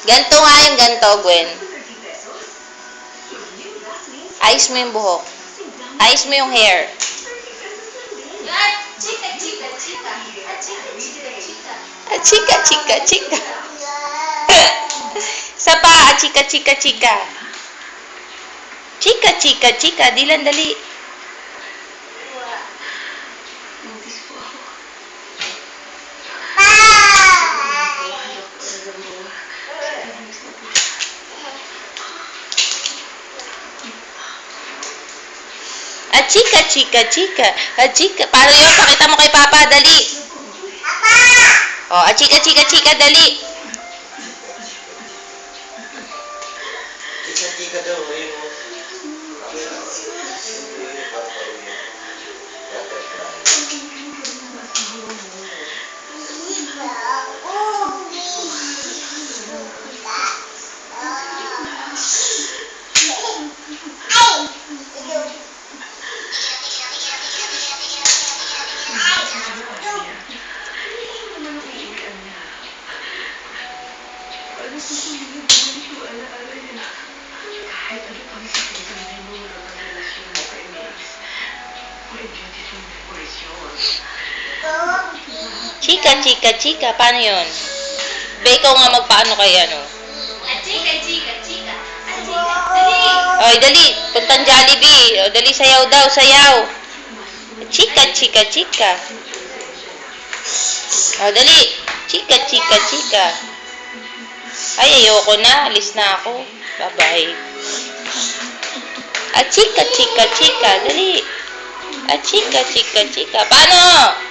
Ganto nga yung ganto, Gwen. Ayos mo yung buhok. Ayos mo yung hair. Chika, chika, chika. Chika, chika, chika. Chika, chika, chika. Sa pa, chika, chika, chika. Chika, chika, chika. Dilan, dali. Chika, chika, chika. Chika. Paano yun? Pakita mo kay Papa. Dali. Oh, chika, chika, chika. Dali. Chika, chika daw. Ayun mo. Chika, chika, chika. Paano yun? Ba, ikaw nga magpaano kay ano? Chika, chika, chika. Dali. Oy, dali. Puntang Jollibee. O, dali, sayaw daw, sayaw. Chika, chika, chika. O, dali. Chika, chika, chika. Ay, ayoko na. Alis na ako. Bye-bye. Chika, chika, chika. Dali. Chika, chika, chika. Paano?